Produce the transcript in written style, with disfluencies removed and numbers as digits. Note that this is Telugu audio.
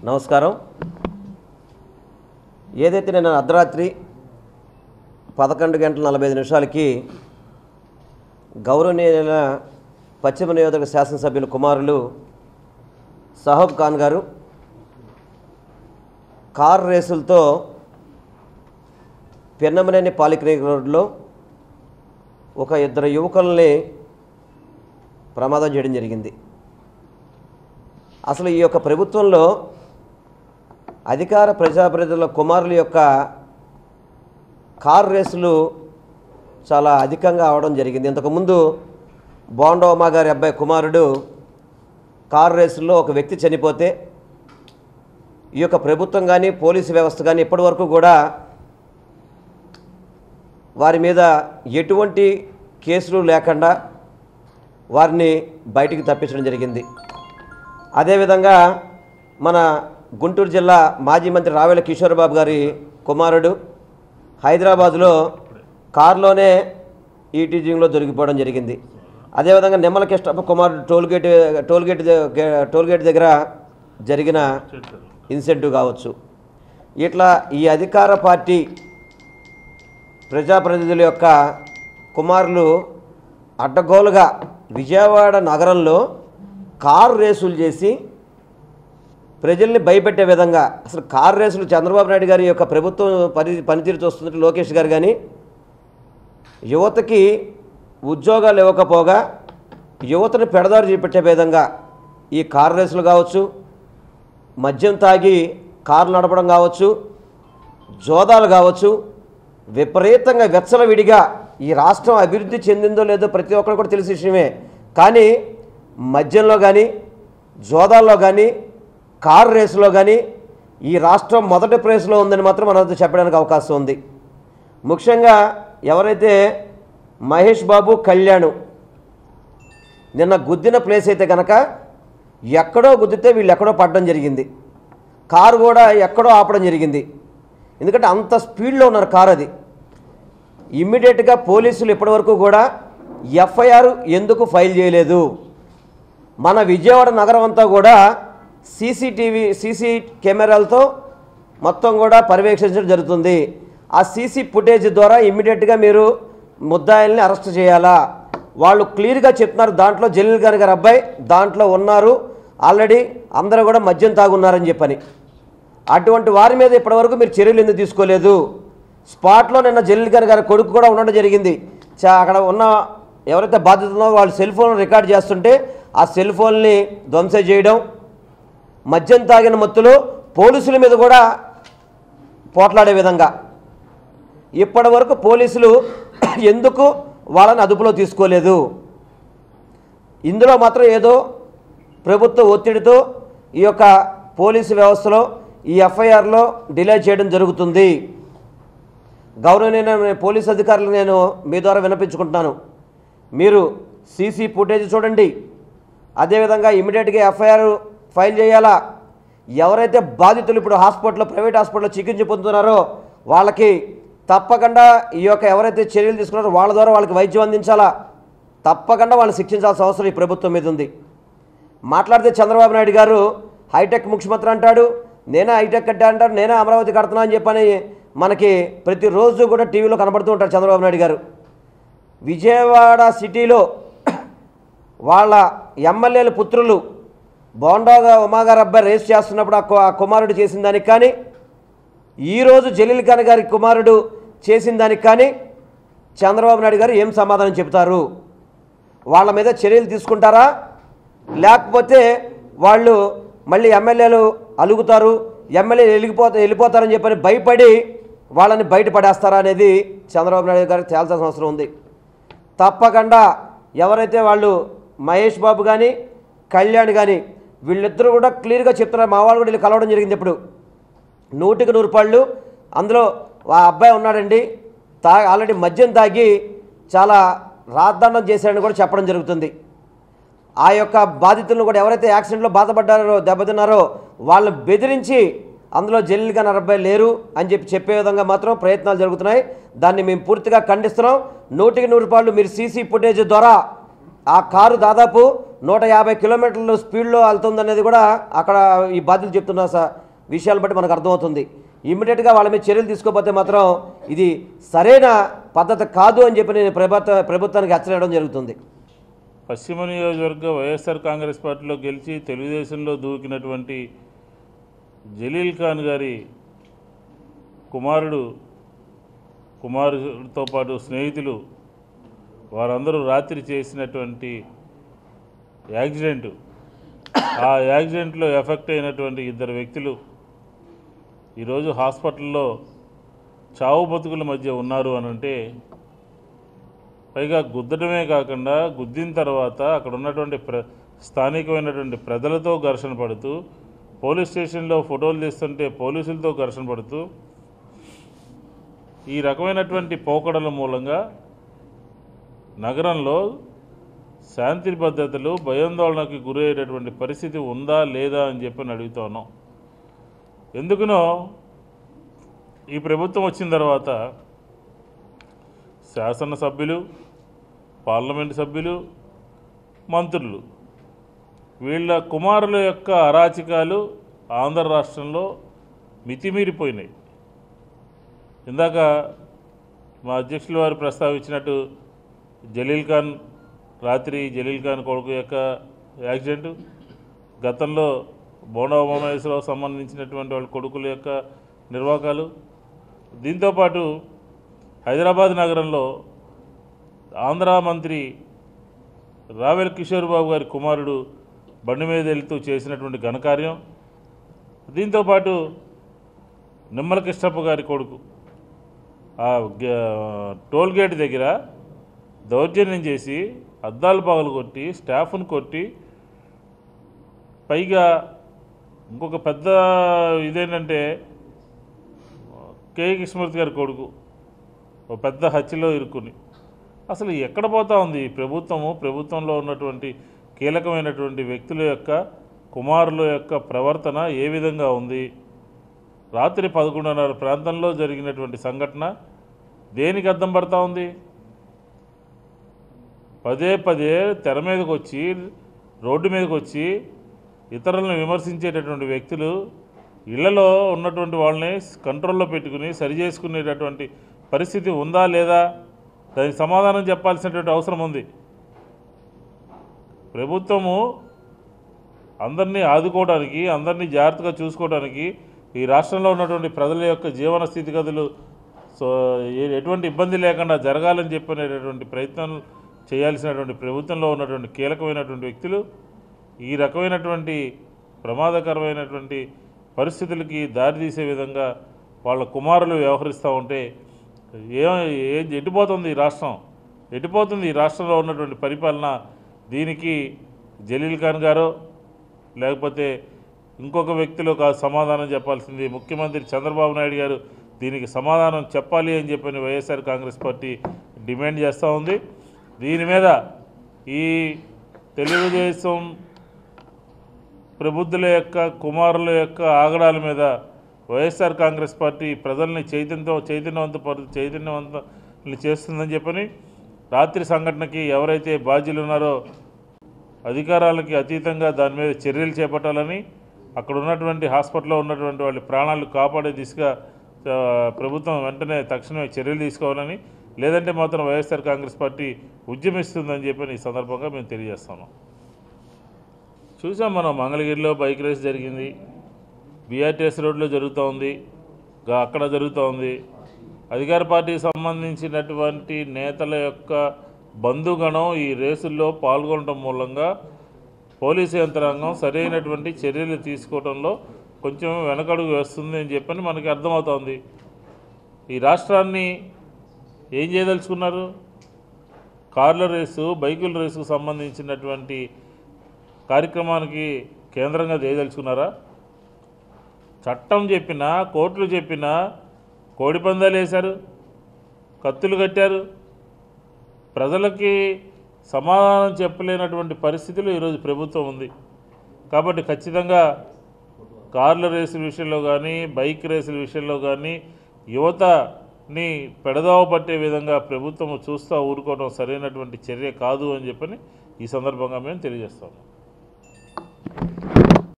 నమస్కారం. ఏదైతే నేను అర్ధరాత్రి 11:45 గౌరవనీయుల పశ్చిమ నియోజక శాసనసభ్యుల కుమారులు సహబ్ ఖాన్ గారు కార్ రేసులతో పెన్నమనేని పాలిక్లినిక్ రోడ్లో ఒక ఇద్దరు యువకుల్ని ప్రమాదం చేయడం జరిగింది. అసలు ఈ యొక్క ప్రభుత్వంలో అధికార ప్రజాప్రతినిధుల కుమారుల యొక్క కార్ రేసులు చాలా అధికంగా అవడం జరిగింది. ఇంతకుముందు బోండోమా గారి అబ్బాయి కుమారుడు కార్ రేసుల్లో ఒక వ్యక్తి చనిపోతే ఈ యొక్క ప్రభుత్వం కానీ పోలీసు వ్యవస్థ కానీ ఇప్పటి వరకు కూడా వారి మీద ఎటువంటి కేసులు లేకుండా వారిని బయటికి తప్పించడం జరిగింది. అదేవిధంగా మన గుంటూరు జిల్లా మాజీ మంత్రి రావెల కిషోర్ బాబు గారి కుమారుడు హైదరాబాదులో కారులోనే ఈటీజింగ్లో దొరికిపోవడం జరిగింది. అదేవిధంగా నిమ్మల కృష్ణప్ప కుమారుడు టోల్గేట్ దగ్గర జరిగిన ఇన్సిడెంట్ కావచ్చు. ఇట్లా ఈ అధికార పార్టీ ప్రజాప్రతినిధుల యొక్క కుమారులు అడ్డగోలుగా విజయవాడ నగరంలో కారు రేసులు చేసి ప్రజల్ని భయపెట్టే విధంగా, అసలు కారు రేసులు చంద్రబాబు నాయుడు గారి యొక్క ప్రభుత్వం పనితీరు చూస్తున్నట్టు లోకేష్ గారు కానీ యువతకి ఉద్యోగాలు ఇవ్వకపోగా యువతను పెడదారు చేపెట్టే విధంగా ఈ కారు రేసులు కావచ్చు, మద్యం తాగి కారు నడపడం కావచ్చు, జోదాలు కావచ్చు, విపరీతంగా వెచ్చలవిడిగా ఈ రాష్ట్రం అభివృద్ధి చెందిందో లేదో ప్రతి ఒక్కరు కూడా తెలిసిన విషయమే. కానీ మద్యంలో కానీ జోదాల్లో కానీ కారు రేసులో కానీ ఈ రాష్ట్రం మొదటి ప్లేస్లో ఉందని మాత్రం మనతో చెప్పడానికి అవకాశం ఉంది. ముఖ్యంగా ఎవరైతే మహేష్ బాబు కళ్యాణ్ నిన్న గుద్దిన ప్లేస్ అయితే కనుక ఎక్కడో గుద్దితే వీళ్ళు ఎక్కడో పడడం జరిగింది. కారు కూడా ఎక్కడో ఆపడం జరిగింది. ఎందుకంటే అంత స్పీడ్లో ఉన్నారు కారు. అది ఇమ్మీడియట్గా పోలీసులు ఇప్పటివరకు కూడా ఎఫ్ఐఆర్ ఎందుకు ఫైల్ చేయలేదు? మన విజయవాడ నగరం అంతా కూడా సీసీ కెమెరాలతో మొత్తం కూడా పర్యవేక్షించడం జరుగుతుంది. ఆ సీసీ ఫుటేజ్ ద్వారా ఇమ్మీడియట్గా మీరు ముద్దాయిల్ని అరెస్ట్ చేయాలా? వాళ్ళు క్లియర్గా చెప్తున్నారు, దాంట్లో జలీల్ ఖాన్ గారి అబ్బాయి దాంట్లో ఉన్నారు, ఆల్రెడీ అందరూ కూడా మద్యం తాగున్నారని చెప్పని. అటువంటి వారి మీద ఇప్పటివరకు మీరు చర్యలు ఎందుకు తీసుకోలేదు? స్పాట్లో నిన్న జలీల్ ఖాన్ గారి కొడుకు కూడా ఉండడం జరిగింది. అక్కడ ఉన్న ఎవరైతే బాధ్యత ఉన్నారో వాళ్ళు సెల్ ఫోన్ రికార్డ్ చేస్తుంటే ఆ సెల్ ఫోన్ని ధ్వంసం చేయడం, మద్యం తాగిన మత్తులో పోలీసుల మీద కూడా పోట్లాడే విధంగా ఇప్పటి వరకు పోలీసులు ఎందుకు వాళ్ళని అదుపులో తీసుకోలేదు? ఇందులో మాత్రం ఏదో ప్రభుత్వ ఒత్తిడితో ఈ యొక్క పోలీసు వ్యవస్థలో ఈ ఎఫ్ఐఆర్లో డిలే చేయడం జరుగుతుంది. గౌరవనీయ పోలీసు అధికారులు నేను మీ ద్వారా వినిపించుకుంటున్నాను, మీరు సీసీ ఫుటేజ్ చూడండి. అదేవిధంగా ఇమీడియట్గా ఎఫ్ఐఆర్ ఫైల్ చేయాలా? ఎవరైతే బాధితులు ఇప్పుడు ప్రైవేట్ హాస్పిటల్లో చికిత్స పొందుతున్నారో వాళ్ళకి తప్పకుండా ఈ యొక్క ఎవరైతే చర్యలు తీసుకున్నారో వాళ్ళ ద్వారా వాళ్ళకి వైద్యం అందించాలా? తప్పకుండా వాళ్ళని శిక్షించాల్సిన అవసరం ఈ ప్రభుత్వం మీద ఉంది. మాట్లాడితే చంద్రబాబు నాయుడు గారు హైటెక్ ముఖ్యమంత్రి అంటాడు, నేనే హైటెక్ కట్టా అంటారు, నేనే అమరావతి కడుతున్నా అని చెప్పని మనకి ప్రతిరోజు కూడా టీవీలో కనబడుతూ ఉంటారు చంద్రబాబు నాయుడు గారు. విజయవాడ సిటీలో వాళ్ళ ఎమ్మెల్యేల పుత్రులు బోండా ఉమా గారి అబ్బాయి రేస్ చేస్తున్నప్పుడు ఆ కుమారుడు చేసిన దానికి కానీ, ఈరోజు జలీల్ ఖాన్ గారి కుమారుడు చేసిన దానికి కానీ చంద్రబాబు నాయుడు గారు ఏం సమాధానం చెబుతారు? వాళ్ళ మీద చర్యలు తీసుకుంటారా? లేకపోతే వాళ్ళు మళ్ళీ ఎమ్మెల్యేలు అలుగుతారు, ఎమ్మెల్యేలు వెళ్ళిపోతారని చెప్పని భయపడి వాళ్ళని బయటపడేస్తారా అనేది చంద్రబాబు నాయుడు గారికి తేల్చాల్సిన అవసరం ఉంది. తప్పకుండా ఎవరైతే వాళ్ళు మహేష్ బాబు కానీ కళ్యాణ్ కానీ వీళ్ళిద్దరూ కూడా క్లియర్గా చెప్తున్నారు. మా వాళ్ళు కూడా వీళ్ళు కలవడం జరిగింది. ఇప్పుడు 100కి 100 రూపాయలు అందులో ఆ అబ్బాయి ఉన్నాడండి, ఆల్రెడీ మద్యం తాగి చాలా రాద్దండం చేశాడని కూడా చెప్పడం జరుగుతుంది. ఆ యొక్క బాధితులను కూడా ఎవరైతే యాక్సిడెంట్లో బాధపడ్డారో దెబ్బతిన్నారో వాళ్ళని బెదిరించి అందులో జలీల్ ఖాన్ అబ్బాయి లేరు అని చెప్పే విధంగా మాత్రం ప్రయత్నాలు జరుగుతున్నాయి. దాన్ని మేము పూర్తిగా ఖండిస్తున్నాం. 100కి 100 రూపాయలు మీరు సీసీ ఫుటేజ్ ద్వారా ఆ కారు దాదాపు 150 కిలోమీటర్ల స్పీడ్లో వెళ్తుందనేది కూడా అక్కడ ఈ బాధ్యులు చెప్తున్న విషయాలను బట్టి మనకు అర్థమవుతుంది. ఇమ్మీడియట్గా వాళ్ళ మీద చర్యలు తీసుకోకపోతే మాత్రం ఇది సరైన పద్ధతి కాదు అని చెప్పి నేను ప్రభుత్వానికి హెచ్చరించడం జరుగుతుంది. పశ్చిమ నియోజకవర్గ వైఎస్ఆర్ కాంగ్రెస్ పార్టీలో గెలిచి తెలుగుదేశంలో దూకినటువంటి జలీల్ ఖాన్ గారి కుమారుడితో పాటు స్నేహితులు వారందరూ రాత్రి చేసినటువంటి యాక్సిడెంట్, ఆ యాక్సిడెంట్లో ఎఫెక్ట్ అయినటువంటి 2 వ్యక్తులు ఈరోజు హాస్పిటల్లో చావు బతుకుల మధ్య ఉన్నారు అనంటే, పైగా గుద్దడమే కాకుండా గుద్దిన తర్వాత అక్కడ ఉన్నటువంటి స్థానికమైనటువంటి ప్రజలతో ఘర్షణ పడుతూ, పోలీస్ స్టేషన్లో ఫోటోలు తీస్తుంటే పోలీసులతో ఘర్షణ పడుతూ, ఈ రకమైనటువంటి పోకడల మూలంగా నగరంలో శాంతి భద్రతలు భయాందోళనకు గురయ్యేటటువంటి పరిస్థితి ఉందా లేదా అని చెప్పి అడుగుతా ఉన్నాం. ఎందుకునో ఈ ప్రభుత్వం వచ్చిన తర్వాత శాసనసభ్యులు, పార్లమెంటు సభ్యులు, మంత్రులు వీళ్ళ కుమారుల యొక్క అరాచకాలు ఆంధ్ర రాష్ట్రంలో మితిమీరిపోయినాయి. ఇందాక మా అధ్యక్షుల వారు ప్రస్తావించినట్టు జలీల్ ఖాన్ కొడుకు యొక్క యాక్సిడెంటు, గతంలో బోండా ఉమామహేశ్వరరావు సంబంధించినటువంటి వాళ్ళ కొడుకుల యొక్క నిర్వాకాలు, దీంతోపాటు హైదరాబాద్ నగరంలో ఆంధ్ర మంత్రి రావెల్ కిషోర్ బాబు గారి కుమారుడు బండి మీద వెళ్తూ చేసినటువంటి ఘనకార్యం, దీంతోపాటు నిమ్మల కృష్ణప్ప గారి కొడుకు ఆ టోల్గేట్ దగ్గర దౌర్జన్యం చేసి అద్దాలు పగలు కొట్టి స్టాఫ్ను కొట్టి, పైగా ఇంకొక పెద్ద ఇదేంటంటే కేఈ కృష్ణమూర్తి గారి కొడుకు ఒక పెద్ద హత్యలో ఇరుక్కుని, అసలు ఎక్కడ పోతా ఉంది ప్రభుత్వంలో ఉన్నటువంటి కీలకమైనటువంటి వ్యక్తుల యొక్క కుమారుల యొక్క ప్రవర్తన ఏ విధంగా ఉంది? రాత్రి 11:30 ప్రాంతంలో జరిగినటువంటి సంఘటన దేనికి అద్దం పడతా ఉంది? పదే తెర మీదకి వచ్చి, రోడ్డు మీదకి వచ్చి ఇతరులను విమర్శించేటటువంటి వ్యక్తులు ఇళ్లలో ఉన్నటువంటి వాళ్ళని కంట్రోల్లో పెట్టుకుని సరి చేసుకునేటటువంటి పరిస్థితి ఉందా లేదా? దానికి సమాధానం చెప్పాల్సినటువంటి అవసరం ఉంది. ప్రభుత్వము అందరినీ ఆదుకోవడానికి, అందరినీ జాగ్రత్తగా చూసుకోవడానికి, ఈ రాష్ట్రంలో ఉన్నటువంటి ప్రజల యొక్క జీవన స్థితిగతులు ఎటువంటి ఇబ్బంది లేకుండా జరగాలని చెప్పినటువంటి ప్రయత్నం చేయాల్సినటువంటి ప్రభుత్వంలో ఉన్నటువంటి కీలకమైనటువంటి వ్యక్తులు ఈ రకమైనటువంటి ప్రమాదకరమైనటువంటి పరిస్థితులకి దారితీసే విధంగా వాళ్ళ కుమారులు వ్యవహరిస్తూ ఉంటే ఎటుపోతుంది ఈ రాష్ట్రం? ఎటుపోతుంది ఈ రాష్ట్రంలో ఉన్నటువంటి పరిపాలన? దీనికి జలీల్ ఖాన్ గారో లేకపోతే ఇంకొక వ్యక్తిలో కాదు సమాధానం చెప్పాల్సింది. ముఖ్యమంత్రి చంద్రబాబు నాయుడు గారు దీనికి సమాధానం చెప్పాలి అని చెప్పని వైఎస్ఆర్ కాంగ్రెస్ పార్టీ డిమాండ్ చేస్తూ ఉంది. దీని మీద ఈ తెలుగుదేశం ప్రబుద్ధుల యొక్క కుమారుల యొక్క ఆగడాల మీద వైఎస్ఆర్ కాంగ్రెస్ పార్టీ ప్రజల్ని చైతన్యవంతం చేస్తుందని చెప్పని, రాత్రి సంఘటనకి ఎవరైతే బాధ్యులు ఉన్నారో అధికారాలకి అతీతంగా దాని మీద చర్యలు చేపట్టాలని, అక్కడ ఉన్నటువంటి హాస్పిటల్లో ఉన్నటువంటి వాళ్ళ ప్రాణాలు కాపాడే దిశగా ప్రభుత్వం వెంటనే తక్షణమే చర్యలు తీసుకోవాలని, లేదంటే మాత్రం వైఎస్ఆర్ కాంగ్రెస్ పార్టీ ఉద్యమిస్తుందని చెప్పని ఈ సందర్భంగా మేము తెలియజేస్తున్నాం. చూసాం మనం, మంగళగిరిలో బైక్ రేస్ జరిగింది, బీఆర్టీఎస్ రోడ్లో జరుగుతూ ఉంది, అక్కడ జరుగుతూ ఉంది. అధికార పార్టీకి సంబంధించినటువంటి నేతల యొక్క బంధుగణం ఈ రేసుల్లో పాల్గొనడం మూలంగా పోలీసు యంత్రాంగం సరైనటువంటి చర్యలు తీసుకోవడంలో కొంచెం వెనకడుగు వేస్తుంది అని చెప్పని మనకి అర్థమవుతోంది. ఈ రాష్ట్రాన్ని ఏం చేయదలుచుకున్నారు? కార్ల రేసు, బైకుల రేసుకు సంబంధించినటువంటి కార్యక్రమానికి కేంద్రంగా చేయదలుచుకున్నారా? చట్టం చెప్పినా, కోర్టులు చెప్పినా కోడిపందాలు వేశారు, కత్తులు కట్టారు. ప్రజలకి సమాధానం చెప్పలేనటువంటి పరిస్థితులు ఈరోజు ప్రభుత్వం ఉంది. కాబట్టి ఖచ్చితంగా కార్ల రేసుల విషయంలో కానీ, బైక్ రేసుల విషయంలో కానీ యువతని పెడదావ పట్టే విధంగా ప్రభుత్వం చూస్తూ ఊరుకోవడం సరైనటువంటి చర్య కాదు అని చెప్పని ఈ సందర్భంగా మేము తెలియజేస్తాము.